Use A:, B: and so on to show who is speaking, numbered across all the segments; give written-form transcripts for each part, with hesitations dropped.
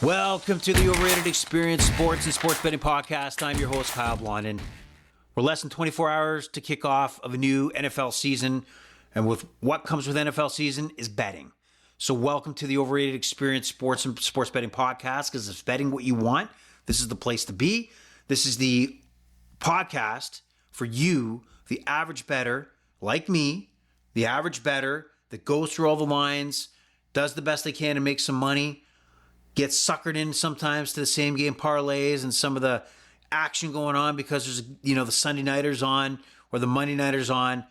A: Welcome to the Overrated Experience Sports and Sports Betting Podcast. I'm your host, Kyle Blondin. We're less than 24 hours to kick off of a new NFL season, and with what comes with NFL season is betting. So welcome to the Overrated Experience Sports and Sports Betting Podcast, because it's betting what you want. This is the place to be. This is the podcast for you, the average bettor, like me, the average bettor that goes through all the lines, does the best they can to make some money, gets suckered in sometimes to the same game parlays and some of the action going on because there's, the Sunday nighters on or the Monday nighters on.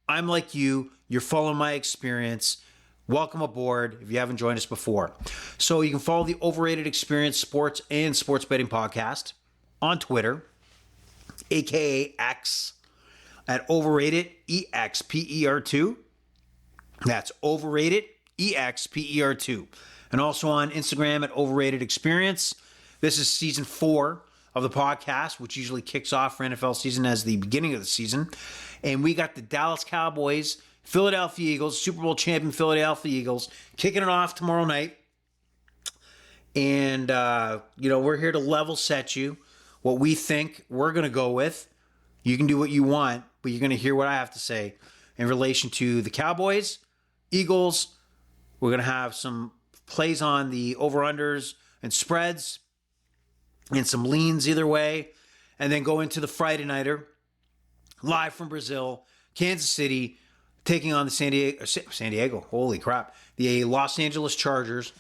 A: I'm like you. You're following my experience. Welcome aboard if you haven't joined us before. So you can follow the Overrated Experience Sports and Sports Betting Podcast on Twitter, aka X, at Overrated EXPER2. That's Overrated EXPER2. And also on Instagram at Overrated Experience. This is season 4 of the podcast, which usually kicks off for NFL season as the beginning of the season. And we got the Dallas Cowboys, Philadelphia Eagles, Super Bowl champion Philadelphia Eagles, kicking it off tomorrow night. And, we're here to level set you what we think we're going to go with. You can do what you want, but you're going to hear what I have to say in relation to the Cowboys, Eagles. We're going to have some plays on the over-unders and spreads and some leans either way, and then go into the Friday nighter live from Brazil, Kansas City, taking on the San Diego, holy crap, the Los Angeles Chargers,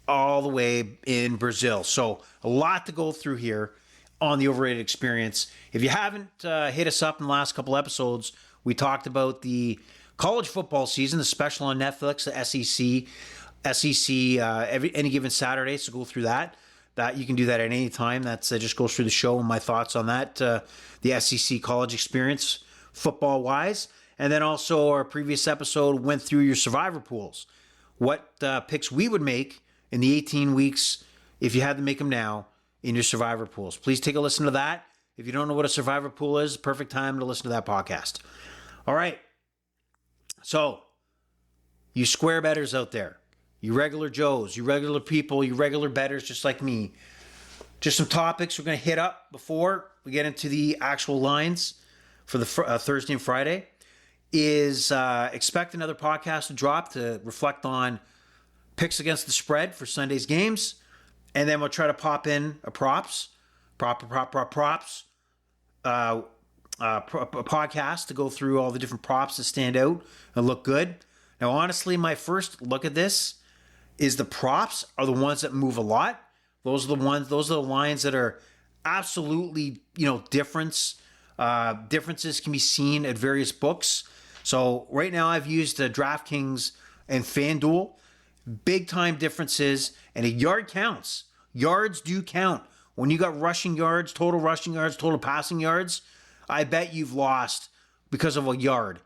A: all the way in Brazil. So a lot to go through here on the Overrated Experience. If you haven't hit us up in the last couple episodes, we talked about the college football season, the special on Netflix, the SEC any given Saturday. So go through that. That you can do that at any time. That's just goes through the show and my thoughts on that, the SEC college experience football wise. And then also our previous episode went through your survivor pools, what picks we would make in the 18 weeks if you had to make them now in your survivor pools. Please take a listen to that. If you don't know what a survivor pool is, perfect time to listen to that podcast. All right. So, you square bettors out there, you regular Joes, you regular people, you regular bettors just like me. Just some topics we're going to hit up before we get into the actual lines for the Thursday and Friday is expect another podcast to drop to reflect on picks against the spread for Sunday's games. And then we'll try to pop in a props podcast to go through all the different props that stand out and look good. Now, honestly, my first look at this is the props are the ones that move a lot. Those are the lines that are absolutely, differences can be seen at various books. So right now I've used DraftKings and FanDuel. Big time differences, and a yard counts. Yards do count. When you got rushing yards, total passing yards, I bet you've lost because of a yard.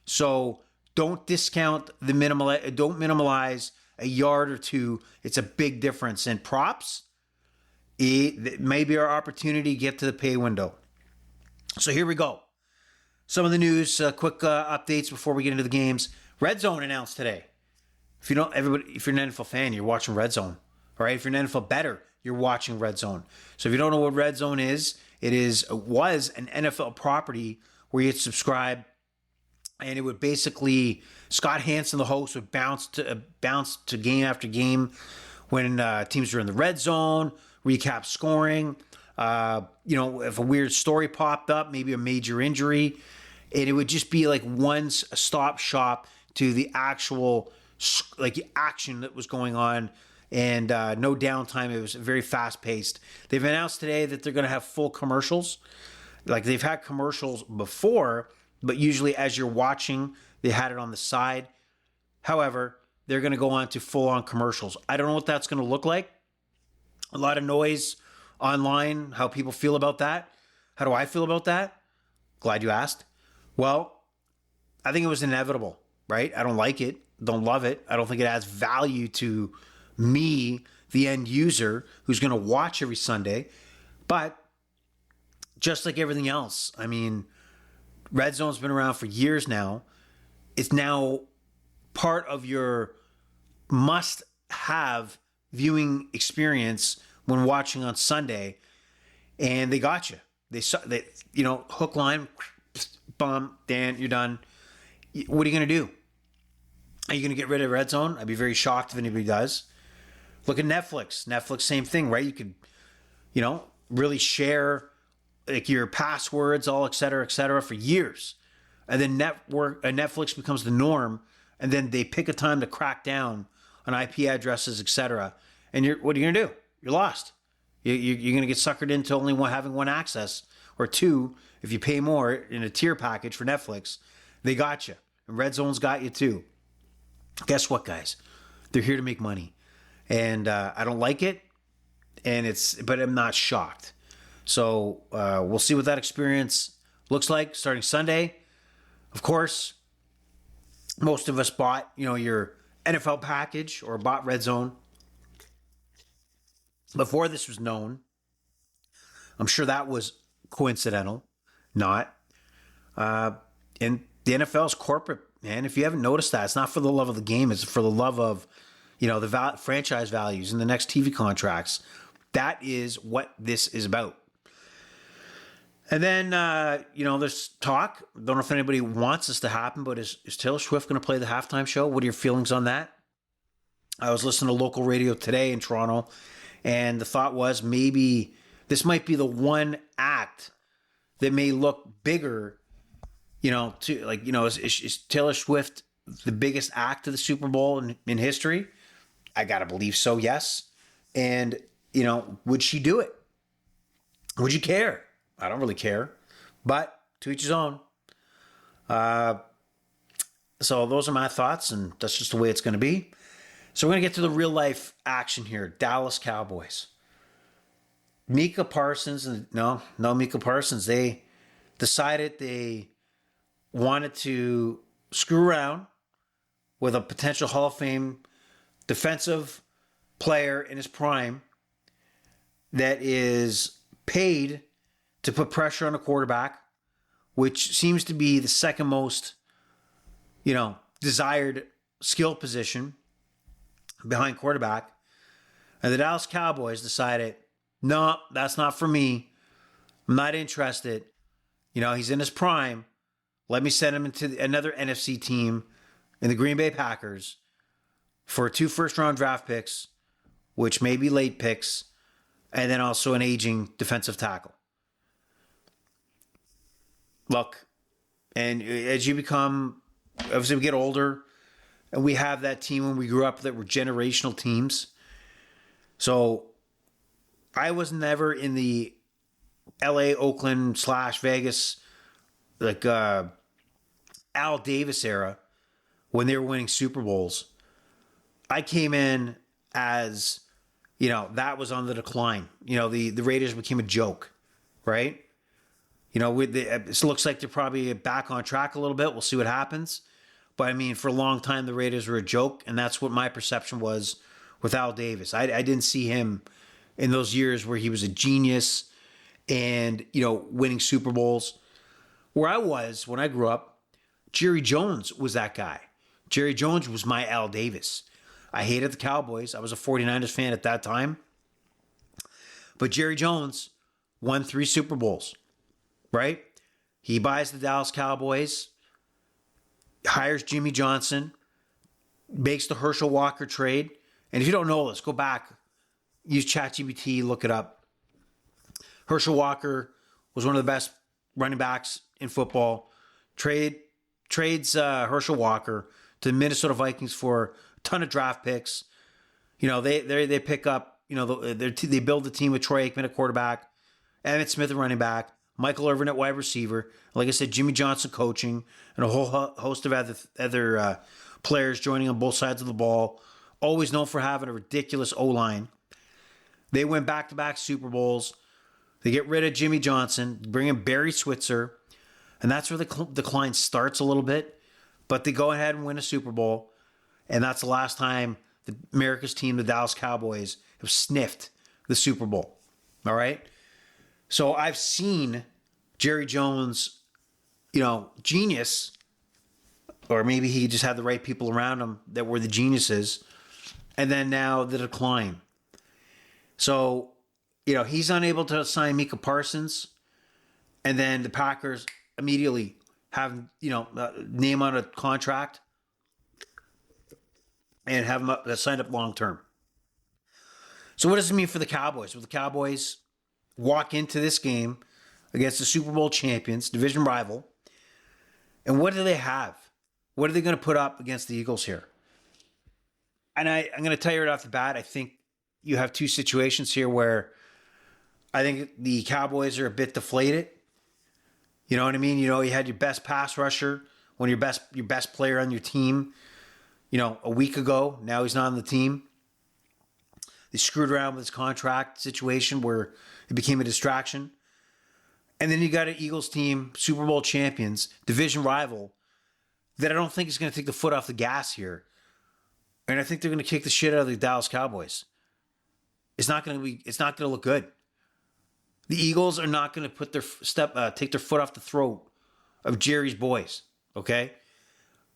A: So don't discount don't minimalize a yard or two. It's a big difference. And props, it may be our opportunity to get to the pay window. So here we go. Some of the news, quick updates before we get into the games. Red Zone announced today. If you're an NFL fan, you're watching Red Zone. All right. If you're an NFL bettor, you're watching Red Zone. So if you don't know what Red Zone is, it was an NFL property where you'd subscribe, and it would basically, Scott Hansen, the host, would bounce to game after game when teams are in the red zone, recap scoring. If a weird story popped up, maybe a major injury, and it would just be like one stop shop to the actual action that was going on, and no downtime. It was very fast paced. They've announced today that they're going to have full commercials. Like they've had commercials before, but usually as you're watching, they had it on the side. However, they're going to go on to full on commercials. I don't know what that's going to look like. A lot of noise online, how people feel about that. How do I feel about that? Glad you asked. Well, I think it was inevitable, right? I don't like it. Don't love it. I don't think it adds value to me, the end user, who's going to watch every Sunday. But just like everything else, I mean, Red Zone's been around for years now. It's now part of your must-have viewing experience when watching on Sunday, and they got you. They hook, line, bum, Dan, you're done. What are you going to do? Are you going to get rid of Red Zone? I'd be very shocked if anybody does. Look at Netflix. Netflix, same thing, right? You could, really share like your passwords, all et cetera, for years. And then Netflix becomes the norm, and then they pick a time to crack down on IP addresses, et cetera. And what are you going to do? You're lost. You're going to get suckered into only having one access, or two, if you pay more in a tier package for Netflix. They got you. And Red Zone's got you too. Guess what, guys? They're here to make money. And I don't like it, but I'm not shocked. So we'll see what that experience looks like starting Sunday. Of course, most of us bought, your NFL package or bought Red Zone before this was known. I'm sure that was coincidental, not. And the NFL's corporate, man. If you haven't noticed that, it's not for the love of the game. It's for the love of, the franchise values and the next TV contracts. That is what this is about. And then, there's talk. Don't know if anybody wants this to happen, but is Taylor Swift going to play the halftime show? What are your feelings on that? I was listening to local radio today in Toronto, and the thought was maybe this might be the one act that may look bigger, is Taylor Swift the biggest act of the Super Bowl in history? I got to believe so, yes. And, would she do it? Would you care? I don't really care, but to each his own. So those are my thoughts, and that's just the way it's going to be. So we're going to get to the real life action here. Dallas Cowboys. Micah Parsons, Micah Parsons. They decided they wanted to screw around with a potential Hall of Fame defensive player in his prime that is paid to put pressure on a quarterback, which seems to be the second most, desired skill position behind quarterback. And the Dallas Cowboys decided, no, that's not for me. I'm not interested. He's in his prime. Let me send him into another NFC team in the Green Bay Packers for 2 first-round draft picks, which may be late picks, and then also an aging defensive tackle. Look, and as you obviously we get older, and we have that team when we grew up that were generational teams. So I was never in the LA, Oakland / Vegas, like Al Davis era when they were winning Super Bowls. I came in as, that was on the decline. The Raiders became a joke, right? It looks like they're probably back on track a little bit. We'll see what happens. But, for a long time, the Raiders were a joke, and that's what my perception was with Al Davis. I didn't see him in those years where he was a genius and, winning Super Bowls. Where I was when I grew up, Jerry Jones was that guy. Jerry Jones was my Al Davis. I hated the Cowboys. I was a 49ers fan at that time. But Jerry Jones won 3 Super Bowls, right? He buys the Dallas Cowboys, hires Jimmy Johnson, makes the Herschel Walker trade. And if you don't know this, go back, use ChatGPT, look it up. Herschel Walker was one of the best running backs in football. Trades Herschel Walker to the Minnesota Vikings for a ton of draft picks. They pick up, they build the team with Troy Aikman at quarterback, Emmitt Smith at running back, Michael Irvin at wide receiver. Like I said, Jimmy Johnson coaching, and a whole host of other players joining on both sides of the ball. Always known for having a ridiculous O-line. They win back-to-back Super Bowls. They get rid of Jimmy Johnson, bring in Barry Switzer, and that's where the decline starts a little bit. But they go ahead and win a Super Bowl, and that's the last time America's team, the Dallas Cowboys, have sniffed the Super Bowl. All right? So I've seen Jerry Jones, genius, or maybe he just had the right people around him that were the geniuses, and then now the decline. So, he's unable to sign Micah Parsons, and then the Packers immediately have name on a contract and have him signed up long term. So what does it mean for the Cowboys? Will the Cowboys walk into this game against the Super Bowl champions, division rival, and what do they have? What are they going to put up against the Eagles here? And I'm going to tell you right off the bat, I think you have two situations here where I think the Cowboys are a bit deflated. You know what I mean? You had your best pass rusher, one of your best player on your team, a week ago. Now he's not on the team. They screwed around with his contract situation where it became a distraction. And then you got an Eagles team, Super Bowl champions, division rival, that I don't think is going to take the foot off the gas here. And I think they're going to kick the shit out of the Dallas Cowboys. It's not going to look good. The Eagles are not going to put take their foot off the throat of Jerry's boys, okay?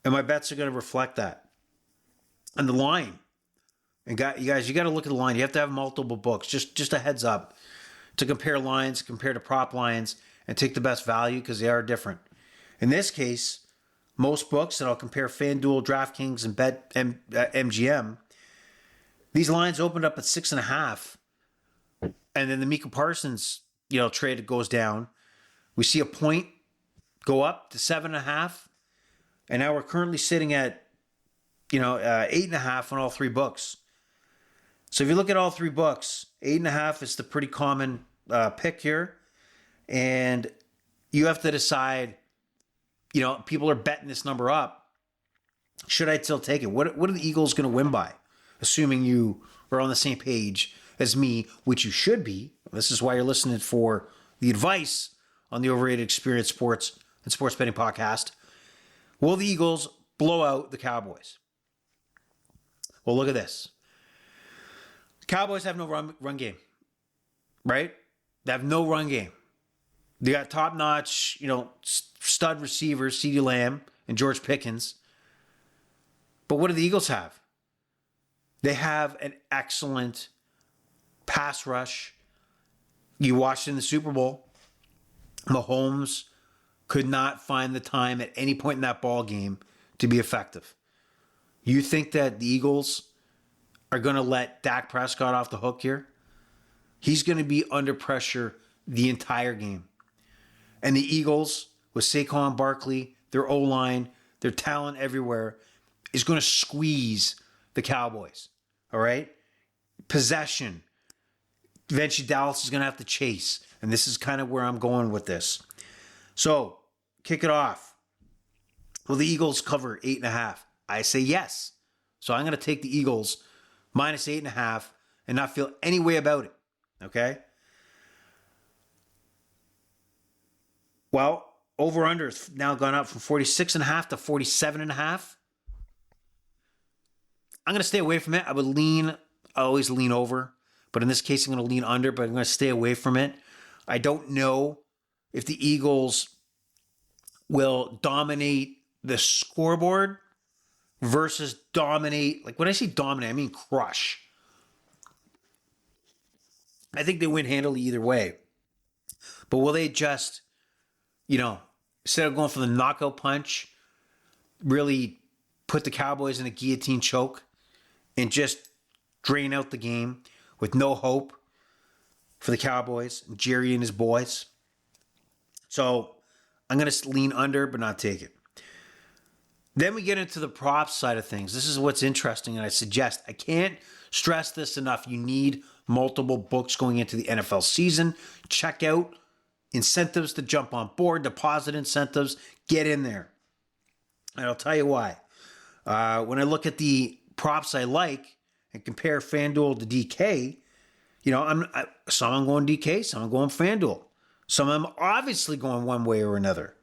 A: And my bets are going to reflect that. And the line, and you guys, you got to look at the line. You have to have multiple books. Just a heads up to compare lines, compare to prop lines, and take the best value because they are different. In this case, most books, and I'll compare FanDuel, DraftKings, and MGM. These lines opened up at 6.5, and then the Micah Parsons, trade goes down. We see a point go up to 7.5, and now we're currently sitting at 8.5 on all three books. So if you look at all three books, 8.5 is the pretty common pick here, and you have to decide. People are betting this number up. Should I still take it? What are the Eagles going to win by? Assuming you are on the same page as me, which you should be. This is why you're listening for the advice on the Overrated Experience Sports and Sports Betting Podcast. Will the Eagles blow out the Cowboys? Well, look at this. The Cowboys have no run game, right? They have no run game. They got top-notch, stud receivers, CeeDee Lamb and George Pickens. But what do the Eagles have? They have an excellent pass rush. You watched in the Super Bowl. Mahomes could not find the time at any point in that ball game to be effective. You think that the Eagles are going to let Dak Prescott off the hook here? He's going to be under pressure the entire game. And the Eagles, with Saquon Barkley, their O-line, their talent everywhere, is going to squeeze the Cowboys. All right? Possession. Eventually, Dallas is going to have to chase. And this is kind of where I'm going with this. So, kick it off. Will the Eagles cover 8.5? I say yes. So, I'm going to take the Eagles minus 8.5 and not feel any way about it. Okay? Well, over-under has now gone up from 46.5 to 47.5. I'm going to stay away from it. I always lean over. But in this case, I'm going to lean under, but I'm going to stay away from it. I don't know if the Eagles will dominate the scoreboard versus dominate. Like when I say dominate, I mean crush. I think they win handily either way. But will they just, instead of going for the knockout punch, really put the Cowboys in a guillotine choke and just drain out the game with no hope for the Cowboys, Jerry and his boys? So I'm going to lean under, but not take it. Then we get into the props side of things. This is what's interesting, and I can't stress this enough. You need multiple books going into the NFL season. Check out incentives to jump on board, deposit incentives, get in there. And I'll tell you why. When I look at the props I like and compare FanDuel to DK, some I'm going DK, some I'm going FanDuel. Some I'm obviously going one way or another.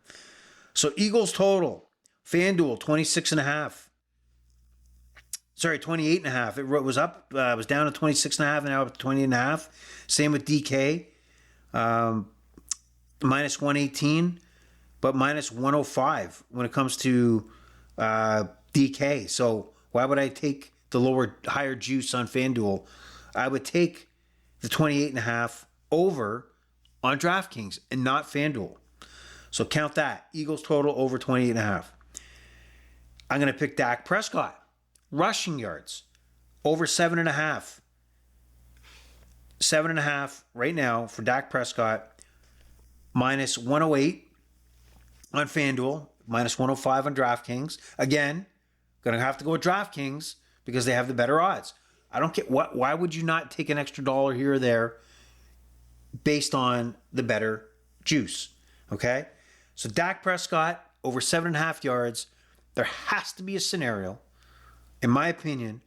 A: So Eagles total, FanDuel 26.5. Sorry, 28.5. It was up, was down to 26.5 and now up to 20.5. Same with DK. Minus 118, but minus 105 when it comes to DK. So why would I take the higher juice on FanDuel? I would take the 28.5 over on DraftKings and not FanDuel. So count that. Eagles total over 28.5. I'm going to pick Dak Prescott. Rushing yards over 7.5. 7.5 right now for Dak Prescott. Minus 108 on FanDuel. Minus 105 on DraftKings. Again, going to have to go with DraftKings because they have the better odds. I don't get why would you not take an extra dollar here or there based on the better juice? Okay? So Dak Prescott over 7.5 yards. There has to be a scenario, in my opinion,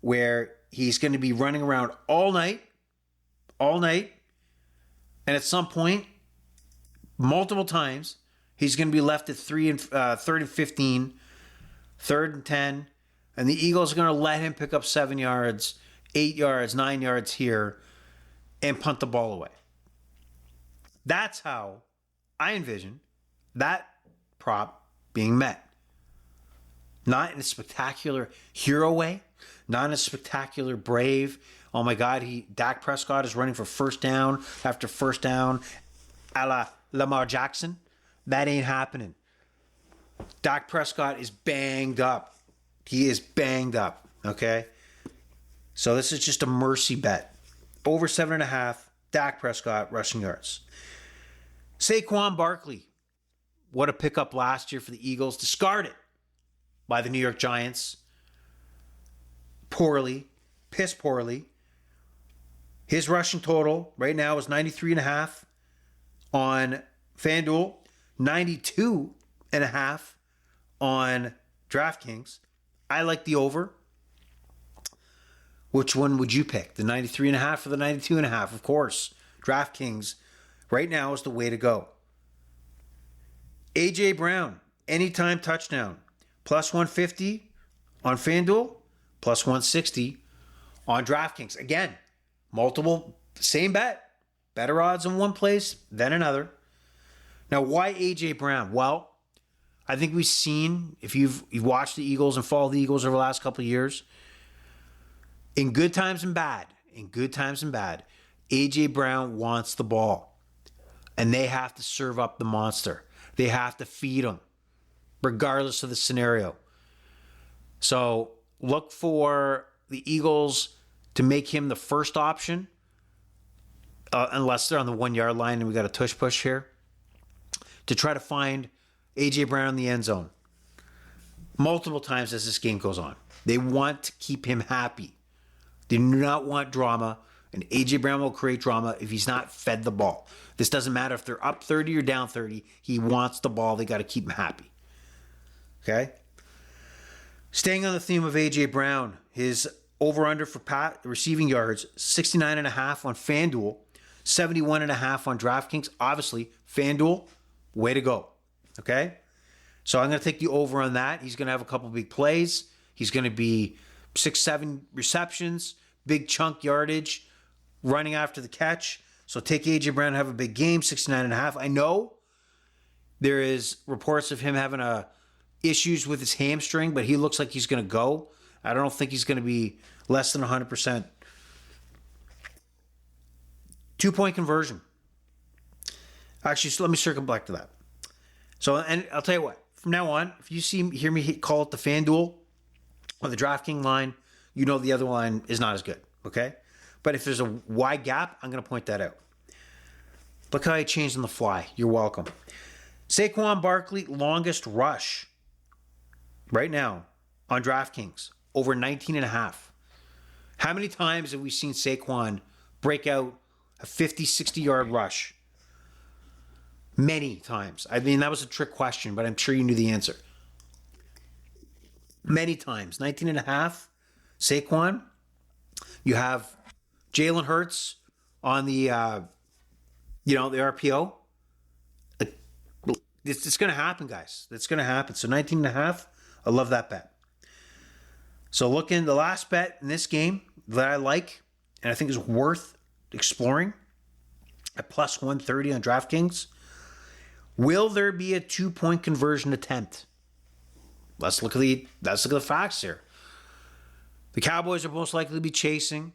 A: where he's going to be running around all night, and at some point, multiple times, he's going to be left at 3rd and 15, 3rd and 10, and the Eagles are going to let him pick up 7 yards, 8 yards, 9 yards here, and punt the ball away. That's how I envision that prop being met. Not in a spectacular hero way, not in a spectacular brave. Oh my God, Dak Prescott is running for first down after first down a la Lamar Jackson. That ain't happening. Dak Prescott is banged up. He is banged up, okay? So this is just a mercy bet. Over 7.5, Dak Prescott rushing yards. Saquon Barkley. What a pickup last year for the Eagles. Discarded by the New York Giants. Poorly. Piss poorly. His rushing total right now is 93.5 on FanDuel. 92.5 on DraftKings. I like the over. Which one would you pick? The 93.5 or the 92.5? Of course. DraftKings right now is the way to go. AJ Brown, anytime touchdown. Plus 150 on FanDuel. Plus 160 on DraftKings. Again, multiple, same bet. Better odds in one place than another. Now, why AJ Brown? Well, I think we've seen, if you've watched the Eagles and followed the Eagles over the last couple of years, in good times and bad, AJ Brown wants the ball. And they have to serve up the monster. They have to feed him, regardless of the scenario. So look for the Eagles to make him the first option, unless they're on the 1 yard line and we got a tush push here, to try to find AJ Brown in the end zone multiple times as this game goes on. They want to keep him happy. They do not want drama, and AJ Brown will create drama if he's not fed the ball. This doesn't matter if they're up 30 or down 30. He wants the ball. They got to keep him happy. Okay? Staying on the theme of AJ Brown, his over-under for receiving yards, 69.5 on FanDuel, 71.5 on DraftKings. Obviously, FanDuel, way to go. Okay? So I'm going to take the over on that. He's going to have a couple big plays. He's going to be 6-7 receptions, big chunk yardage, running after the catch. So take AJ Brown and have a big game, 69.5. I know there is reports of him having issues with his hamstring, but he looks like he's going to go. I don't think he's going to be less than 100%. 2-point conversion. Actually, so let me circle back to that. So, and I'll tell you what, from now on, if you hear me call it the FanDuel or the DraftKings line, you know the other line is not as good, okay? But if there's a wide gap, I'm going to point that out. Look how I changed on the fly. You're welcome. Saquon Barkley, longest rush right now on DraftKings, over 19.5. How many times have we seen Saquon break out a 50, 60-yard rush? Many times. I mean, that was a trick question, but I'm sure you knew the answer. Many times. 19.5, Saquon. You have Jalen Hurts on the, the RPO. It's going to happen, guys. It's going to happen. So 19.5, I love that bet. So looking, the last bet in this game that I like, and I think is worth exploring, at plus 130 on DraftKings. Will there be a 2-point conversion attempt? Let's look at the facts here. The Cowboys are most likely to be chasing,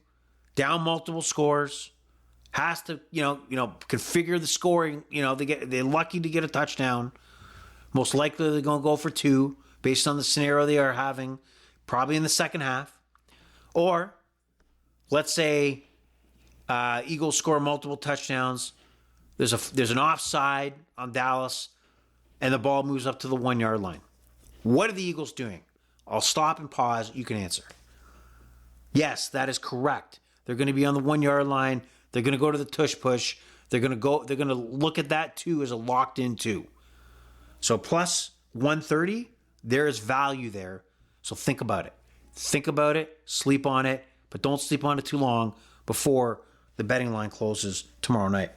A: down multiple scores, has to, configure the scoring. They're lucky to get a touchdown. Most likely they're going to go for 2 based on the scenario they are having, probably in the second half. Or let's say Eagles score multiple touchdowns. There's an offside on Dallas, and the ball moves up to the 1 yard line. What are the Eagles doing? I'll stop and pause. You can answer. Yes, that is correct. They're going to be on the 1 yard line. They're going to go to the tush push. They're going to look at that 2 as a locked in 2. So plus 130, there is value there. So think about it. Think about it. Sleep on it. But don't sleep on it too long before the betting line closes tomorrow night.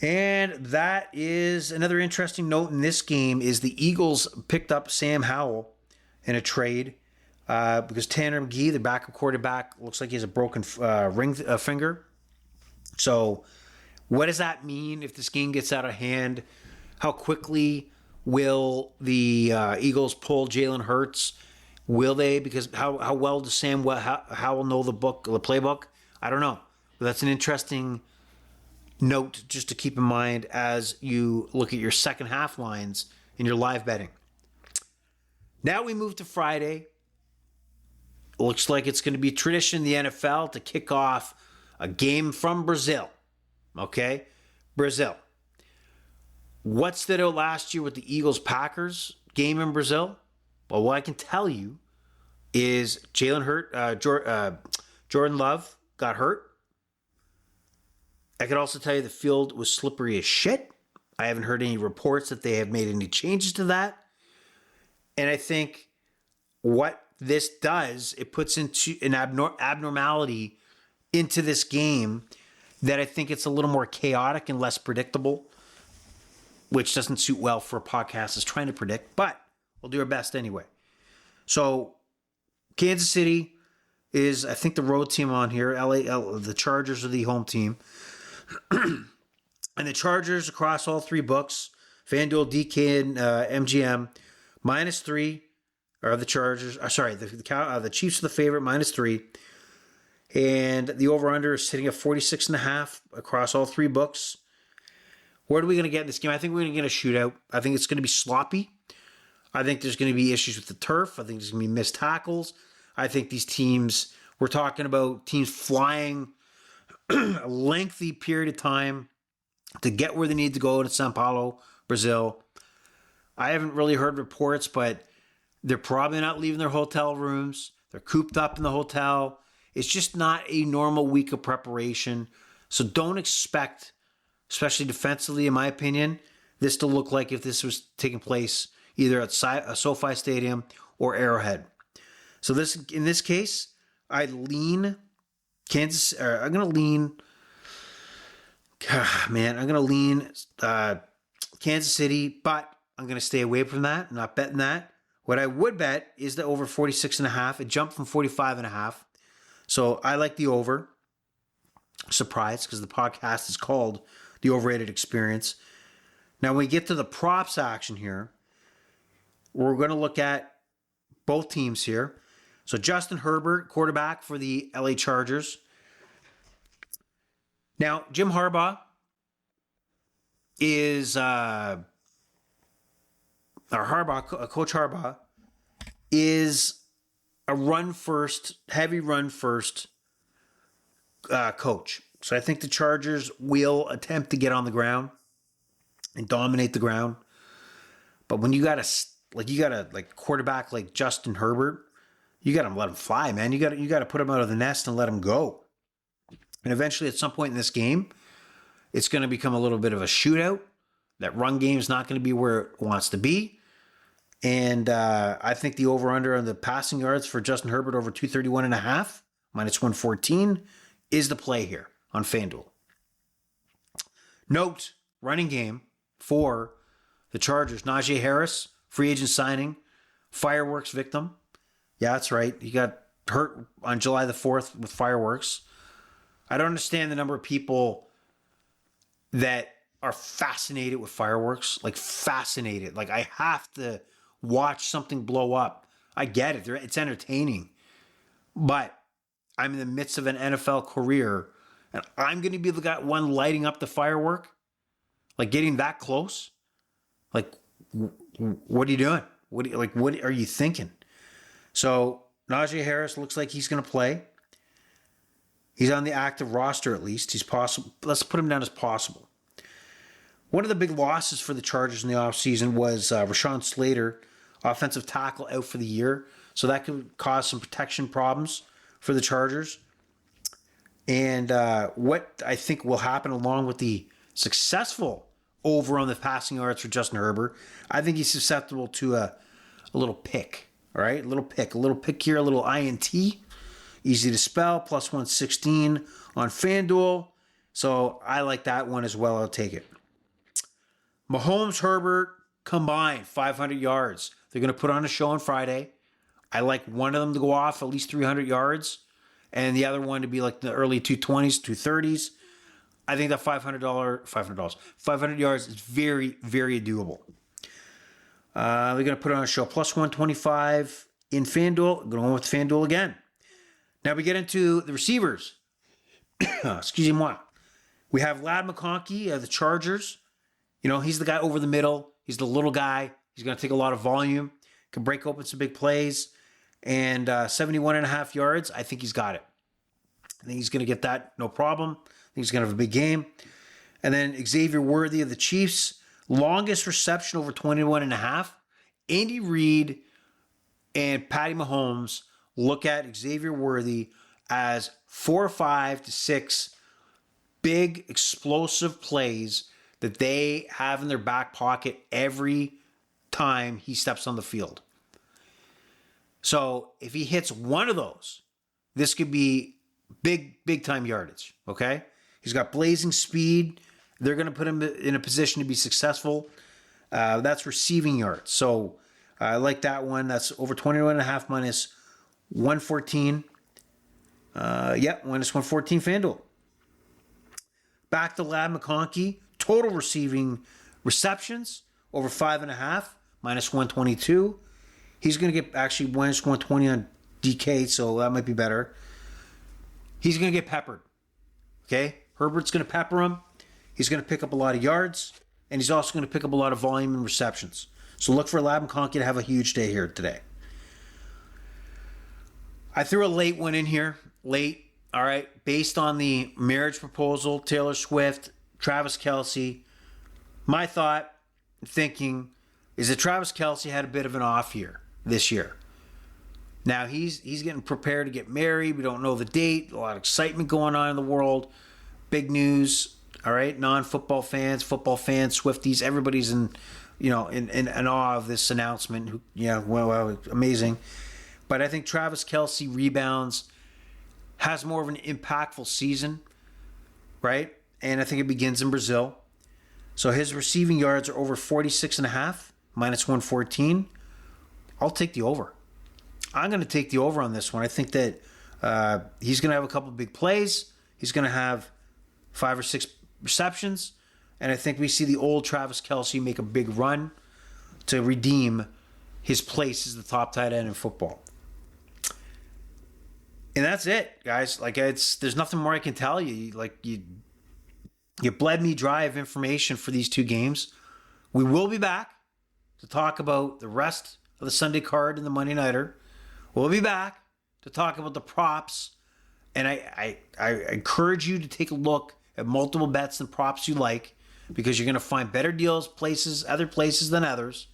A: And that is another interesting note in this game is the Eagles picked up Sam Howell in a trade because Tanner McGee, the backup quarterback, looks like he has a broken ring finger. So what does that mean if this game gets out of hand? How quickly will the Eagles pull Jalen Hurts? Will they? Because how well does Sam Howell know the playbook? I don't know. But that's an interesting note just to keep in mind as you look at your second half lines in your live betting. Now we move to Friday. It looks like it's going to be tradition in the NFL to kick off a game from Brazil. Okay? Brazil. What stood out last year with the Eagles-Packers game in Brazil? Well, what I can tell you is Jordan Love got hurt. I could also tell you the field was slippery as shit. I haven't heard any reports that they have made any changes to that. And I think what this does, it puts into an abnormality into this game that I think it's a little more chaotic and less predictable, which doesn't suit well for a podcast that's trying to predict, but we'll do our best anyway. So Kansas City is, I think, the road team on here. The Chargers are the home team. And the Chargers across all 3 books, FanDuel, DK, and MGM, -3 are the Chargers. The Chiefs are the favorite, -3. And the over-under is sitting at 46.5 across all 3 books. What are we going to get in this game? I think we're going to get a shootout. I think it's going to be sloppy. I think there's going to be issues with the turf. I think there's going to be missed tackles. I think these teams, we're talking about teams flying a lengthy period of time to get where they need to go to Sao Paulo, Brazil. I haven't really heard reports, but they're probably not leaving their hotel rooms. They're cooped up in the hotel. It's just not a normal week of preparation. So don't expect, especially defensively, in my opinion, this to look like if this was taking place either at SoFi Stadium or Arrowhead. So in this case, I lean Kansas. I'm going to lean. I'm going to lean Kansas City, but I'm going to stay away from that. I'm not betting that. What I would bet is the over 46.5. It jumped from 45.5. So I like the over. Surprise, because the podcast is called The Overrated Experience. Now, when we get to the props action here, we're going to look at both teams here. So Justin Herbert, quarterback for the LA Chargers. Now, Jim Harbaugh is, Coach Harbaugh is a heavy run first coach. So I think the Chargers will attempt to get on the ground and dominate the ground. But when you got a quarterback like Justin Herbert, you got to let him fly, man. You got to put him out of the nest and let him go. And eventually, at some point in this game, it's going to become a little bit of a shootout. That run game is not going to be where it wants to be. And I think the over-under on the passing yards for Justin Herbert over 231.5, -114, is the play here on FanDuel. Note, running game for the Chargers. Najee Harris, free agent signing, fireworks victim. Yeah, that's right. He got hurt on July the 4th with fireworks. I don't understand the number of people that are fascinated with fireworks. Like, fascinated. Like, I have to watch something blow up. I get it. It's entertaining. But I'm in the midst of an NFL career, and I'm going to be the one lighting up the firework, like getting that close. Like, what are you doing? What are you thinking? So Najee Harris looks like he's going to play. He's on the active roster at least. He's possible. Let's put him down as possible. One of the big losses for the Chargers in the offseason was Rashawn Slater, offensive tackle, out for the year. So that could cause some protection problems for the Chargers. And what I think will happen along with the successful over on the passing yards for Justin Herbert, I think he's susceptible to a little pick. All right, a little pick here, a little INT. Easy to spell, plus 116 on FanDuel. So I like that one as well. I'll take it. Mahomes, Herbert, combined 500 yards. They're going to put on a show on Friday. I like one of them to go off at least 300 yards and the other one to be like the early 220s, 230s. I think that $500 yards is very, very doable. They're going to put on a show plus 125 in FanDuel. Going with FanDuel again. Now we get into the receivers. Excuse me. We have Ladd McConkey of the Chargers. You know, he's the guy over the middle. He's the little guy. He's going to take a lot of volume. Can break open some big plays. And 71.5 yards, I think he's got it. I think he's going to get that, no problem. I think he's going to have a big game. And then Xavier Worthy of the Chiefs. Longest reception over 21.5. Andy Reid and Patty Mahomes look at Xavier Worthy as 4 or 5 to 6 big explosive plays that they have in their back pocket every time he steps on the field. So if he hits one of those, this could be big time yardage, okay? He's got blazing speed. They're going to put him in a position to be successful. That's receiving yards. So I like that one. That's over 21.5 minus 114. Minus 114 FanDuel. Back to Ladd McConkey. Total receiving receptions over 5.5 minus 122. He's going to get actually minus 120 on DK, so that might be better. He's going to get peppered. Okay? Herbert's going to pepper him. He's going to pick up a lot of yards, and he's also going to pick up a lot of volume and receptions. So look for Ladd McConkey to have a huge day here today. I threw a late one in here. Late, all right, based on the marriage proposal, Taylor Swift, Travis Kelce. My thought, thinking, is that Travis Kelce had a bit of an off year this year. Now, he's getting prepared to get married. We don't know the date. A lot of excitement going on in the world. Big news. All right, non-football fans, football fans, Swifties, everybody's in awe of this announcement. Amazing. But I think Travis Kelce rebounds, has more of an impactful season, right? And I think it begins in Brazil. So his receiving yards are over 46.5, minus 114. I'll take the over. I'm going to take the over on this one. I think that he's going to have a couple of big plays. He's going to have 5 or 6 receptions. And I think we see the old Travis Kelce make a big run to redeem his place as the top tight end in football. And that's it, guys. Like, there's nothing more I can tell you. Like, you bled me dry of information for these two games. We will be back to talk about the rest of the Sunday card and the Monday Nighter. We'll be back to talk about the props. And I encourage you to take a look at multiple bets and props you like, because you're going to find better deals other places than others.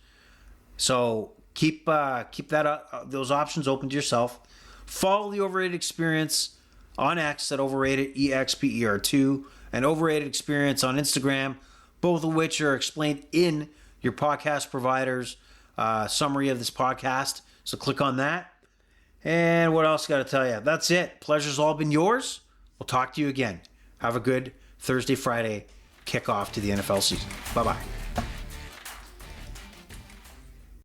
A: So keep those options open to yourself. Follow the Overrated Experience on X at Overrated EXPER2 and Overrated Experience on Instagram, both of which are explained in your podcast provider's summary of this podcast. So click on that. And what else got to tell you? That's it. Pleasure's all been yours. We'll talk to you again. Have a good Thursday, Friday kickoff to the NFL season. Bye-bye.